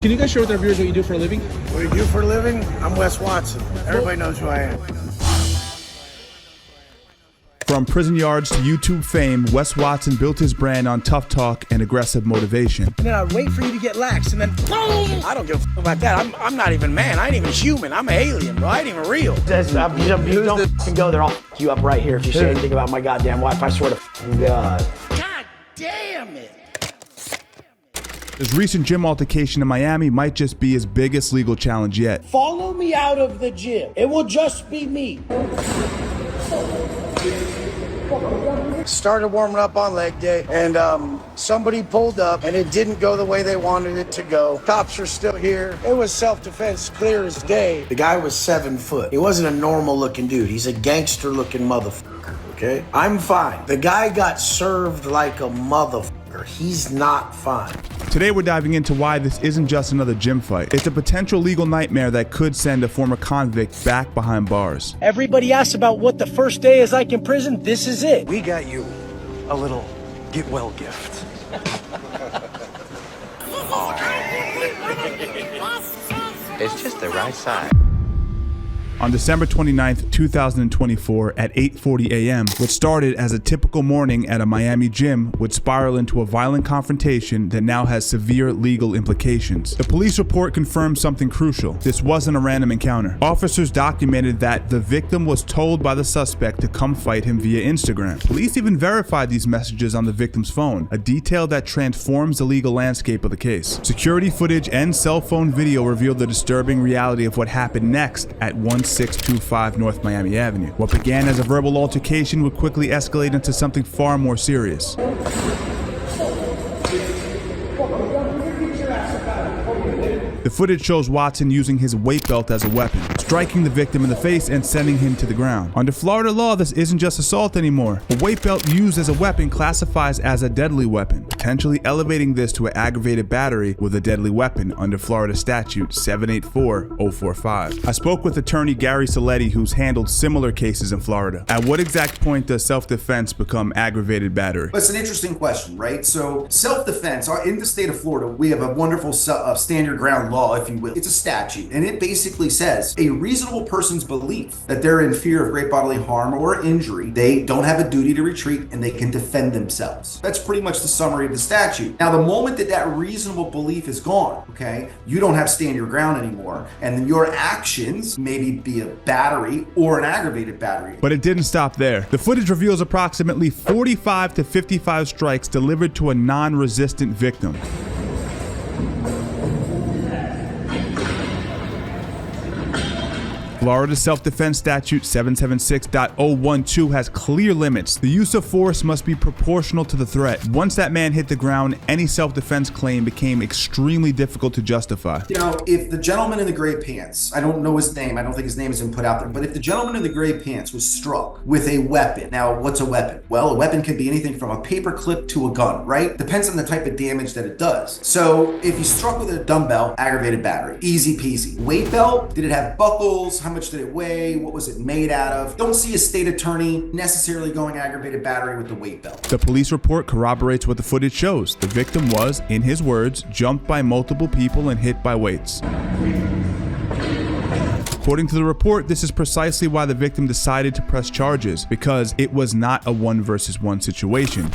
Can you guys share with our viewers what you do for a living? What do you do for a living? I'm Wes Watson. Everybody knows who I am. From prison yards to YouTube fame, Wes Watson built his brand on tough talk and aggressive motivation. And then I'd wait for you to get lax, and then boom! I don't give a f about that. I'm not even man. I ain't even human. I'm an alien, bro. I ain't even real. You don't f***ing go there. I'll f*** you up right here if you say anything about my goddamn wife. I swear to f***ing God. God damn it! His recent gym altercation in Miami might just be his biggest legal challenge yet. Follow me out of the gym. It will just be me. Started warming up on leg day, and somebody pulled up, and it didn't go the way they wanted it to go. Cops are still here. It was self-defense, clear as day. The guy was 7 foot. He wasn't a normal-looking dude. He's a gangster-looking motherfucker, okay? I'm fine. The guy got served like a motherfucker. He's not fine. Today we're diving into why this isn't just another gym fight. It's a potential legal nightmare that could send a former convict back behind bars. Everybody asks about what the first day is like in prison. This is it. We got you a little get well gift. It's just the right side. On December 29th, 2024 at 8:40 a.m., what started as a typical morning at a Miami gym would spiral into a violent confrontation that now has severe legal implications. The police report confirmed something crucial. This wasn't a random encounter. Officers documented that the victim was told by the suspect to come fight him via Instagram. Police even verified these messages on the victim's phone, a detail that transforms the legal landscape of the case. Security footage and cell phone video revealed the disturbing reality of what happened next at 1625 North Miami Avenue. What began as a verbal altercation would quickly escalate into something far more serious. The footage shows Watson using his weight belt as a weapon, striking the victim in the face and sending him to the ground. Under Florida law, this isn't just assault anymore. A weight belt used as a weapon classifies as a deadly weapon, potentially elevating this to an aggravated battery with a deadly weapon under Florida statute 784045. I spoke with attorney Gary Celetti, who's handled similar cases in Florida. At what exact point does self-defense become aggravated battery? It's an interesting question, right? So self-defense, in the state of Florida, we have a wonderful standard ground law, if you will. It's a statute, and it basically says a reasonable person's belief that they're in fear of great bodily harm or injury, they don't have a duty to retreat, and they can defend themselves. That's pretty much the summary of the statute. Now, the moment that that reasonable belief is gone, okay, you don't have stand your ground anymore, and then your actions maybe be a battery or an aggravated battery. But it didn't stop there. The footage reveals approximately 45 to 55 strikes delivered to a non-resistant victim. Florida Self-Defense Statute 776.012 has clear limits. The use of force must be proportional to the threat. Once that man hit the ground, any self-defense claim became extremely difficult to justify. You know, if the gentleman in the gray pants, I don't know his name, I don't think his name has been put out there, but if the gentleman in the gray pants was struck with a weapon, now what's a weapon? Well, a weapon can be anything from a paper clip to a gun, right? Depends on the type of damage that it does. So if he's struck with a dumbbell, aggravated battery, easy peasy. Weight belt, did it have buckles? How much did it weigh? What was it made out of? Don't see a state attorney necessarily going aggravated battery with the weight belt. The police report corroborates what the footage shows. The victim was, in his words, jumped by multiple people and hit by weights. According to the report, this is precisely why the victim decided to press charges, because it was not a 1 versus 1 situation.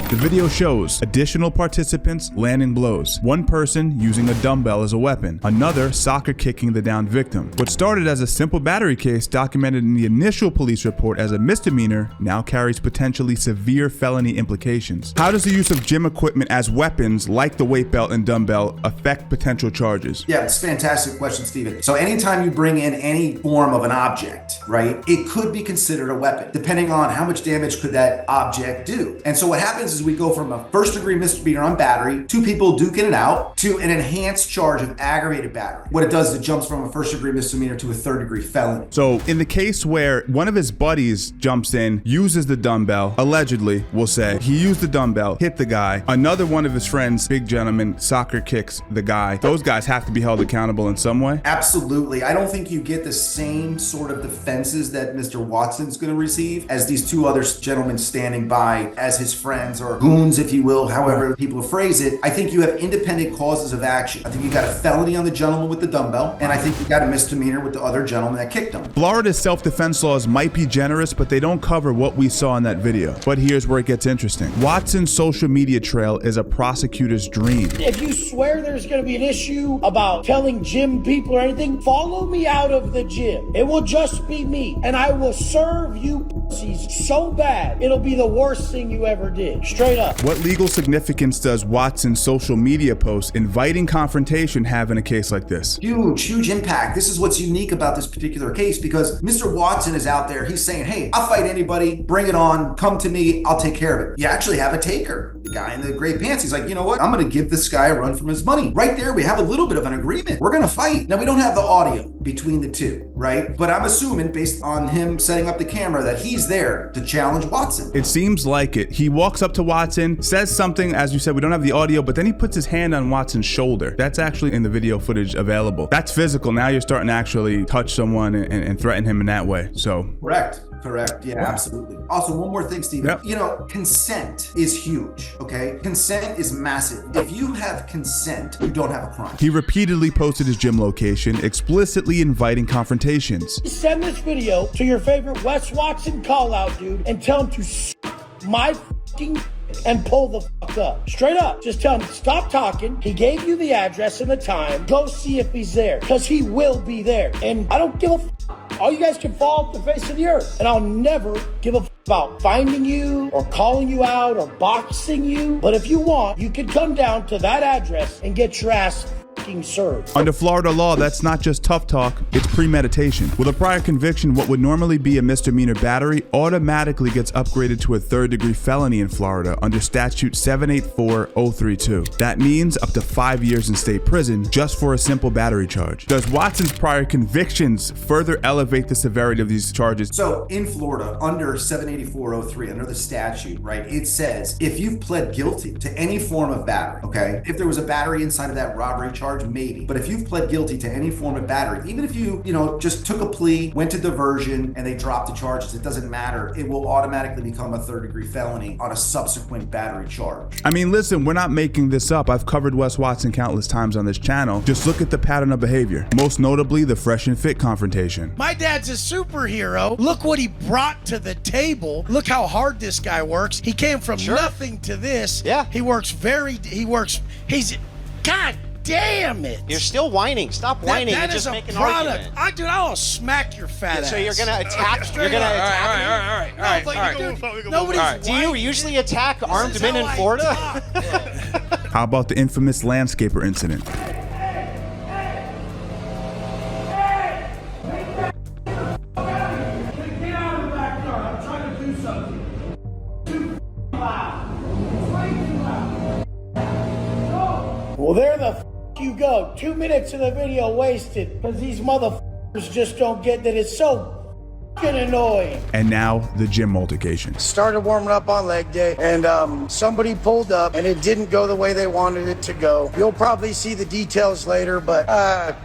The video shows additional participants landing blows. One person using a dumbbell as a weapon, another soccer kicking the downed victim. What started as a simple battery case documented in the initial police report as a misdemeanor now carries potentially severe felony implications. How does the use of gym equipment as weapons like the weight belt and dumbbell affect potential charges? Yeah, it's a fantastic question, Steven. So anytime you bring in any form of an object, right, it could be considered a weapon, depending on how much damage could that object do. And so what happens is we go from a first-degree misdemeanor on battery, two people duking it out, to an enhanced charge of aggravated battery. What it does is it jumps from a first-degree misdemeanor to a third-degree felony. So in the case where one of his buddies jumps in, uses the dumbbell, allegedly, we'll say, he used the dumbbell, hit the guy, another one of his friends, big gentleman, soccer kicks the guy, those guys have to be held accountable in some way? Absolutely. I don't think you get the same sort of defenses that Mr. Watson's going to receive as these two other gentlemen standing by as his friends, or goons, if you will, however people phrase it. I think you have independent causes of action. I think you got a felony on the gentleman with the dumbbell, and I think you got a misdemeanor with the other gentleman that kicked him. Florida's self-defense laws might be generous, but they don't cover what we saw in that video. But here's where it gets interesting. Watson's social media trail is a prosecutor's dream. If you swear there's going to be an issue about telling gym people or anything, follow me out of the gym. It will just be me, and I will serve you pussies so bad, it'll be the worst thing you ever did. Straight up. What legal significance does Watson's social media posts inviting confrontation have in a case like this? Huge impact. This is what's unique about this particular case, because Mr. Watson is out there. He's saying, hey, I'll fight anybody. Bring it on. Come to me. I'll take care of it. You actually have a taker. The guy in the gray pants. He's like, you know what? I'm going to give this guy a run for his money. Right there, we have a little bit of an agreement. We're going to fight. Now, we don't have the audio between the two, right? But I'm assuming, based on him setting up the camera, that he's there to challenge Watson. It seems like it. He walks up to Watson, says something, as you said, we don't have the audio, but then he puts his hand on Watson's shoulder. That's actually in the video footage available. That's physical. Now you're starting to actually touch someone and threaten him in that way. So Correct. Yeah, absolutely. Also, one more thing, Steven. Yep. You know, consent is huge, okay? Consent is massive. If you have consent, you don't have a crime. he repeatedly posted his gym location, explicitly inviting confrontations. Send this video to your favorite Wes Watson call out dude and tell him to my fucking and pull the fuck up. Straight up. Just tell him, stop talking. He gave you the address and the time. Go see if he's there, because he will be there. And I don't give a fuck. All you guys can fall off the face of the earth. And I'll never give a fuck about finding you or calling you out or boxing you. But if you want, you can come down to that address and get your ass served. Under Florida law, that's not just tough talk, it's premeditation. With a prior conviction, what would normally be a misdemeanor battery automatically gets upgraded to a third-degree felony in Florida under statute 784032. That means up to 5 years in state prison just for a simple battery charge. Does Watson's prior convictions further elevate the severity of these charges? So in Florida, under 78403, under the statute, right, it says if you've pled guilty to any form of battery, okay, if there was a battery inside of that robbery charge, maybe. But if you've pled guilty to any form of battery, even if you just took a plea, went to diversion, and they dropped the charges, it doesn't matter. It will automatically become a third-degree felony on a subsequent battery charge. I mean, listen, we're not making this up. I've covered Wes Watson countless times on this channel. Just look at the pattern of behavior. Most notably, the fresh and fit confrontation. My dad's a superhero. Look what he brought to the table. Look how hard this guy works. He came from nothing to this. Yeah. He's, God damn it. You're still whining. Stop whining. That You is just a make an product. argument. I'll smack your fat ass. So you're gonna attack. You're gonna attack. All right. Nobody's Do you usually attack armed men in Florida? How about the infamous landscaper incident? Well, there the f you go. 2 minutes of the video wasted because these motherfuckers just don't get that it's so fucking annoying. And now the gym altercation. Started warming up on leg day, and somebody pulled up, and it didn't go the way they wanted it to go. You'll probably see the details later, but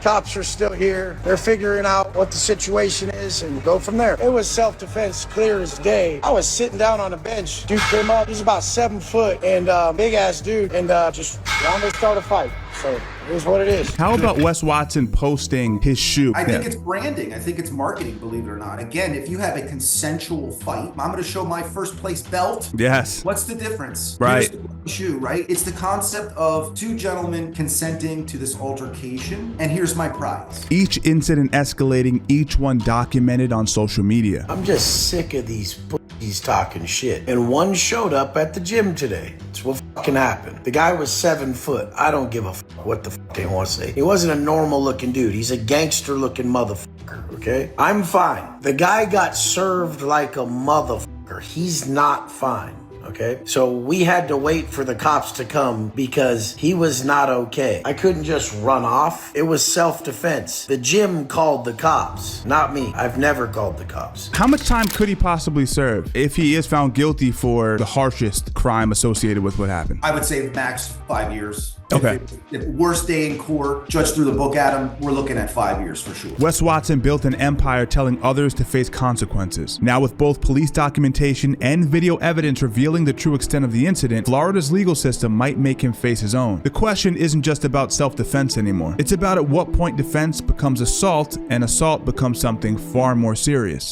cops are still here. They're figuring out what the situation is and go from there. It was self-defense, clear as day. I was sitting down on a bench. Dude came up. He's about 7 foot and big ass dude, and just wanted to start a fight. So it is what it is. How about Wes Watson posting his shoe? I think it's branding. I think it's marketing, believe it or not. Again, if you have a consensual fight, I'm going to show my first place belt. Yes. What's the difference? Right. Here's the shoe, right? It's the concept of two gentlemen consenting to this altercation, and here's my prize. Each incident escalating, each one documented on social media. I'm just sick of these pussies talking shit. And one showed up at the gym today. It's what fucking happened. The guy was 7 foot. I don't give a fuck what the fuck they want to say. He wasn't a normal looking dude. He's a gangster looking motherfucker, okay? I'm fine. The guy got served like a motherfucker. He's not fine. okay? So we had to wait for the cops to come because he was not okay. I couldn't just run off. It was self-defense. The gym called the cops, not me. I've never called the cops. How much time could he possibly serve if he is found guilty for the harshest crime associated with what happened? I would say max 5 years. Okay. If worst day in court, judge threw the book at him, we're looking at 5 years for sure. Wes Watson built an empire telling others to face consequences. Now with both police documentation and video evidence revealing the true extent of the incident, Florida's legal system might make him face his own. The question isn't just about self-defense anymore. It's about at what point defense becomes assault and assault becomes something far more serious.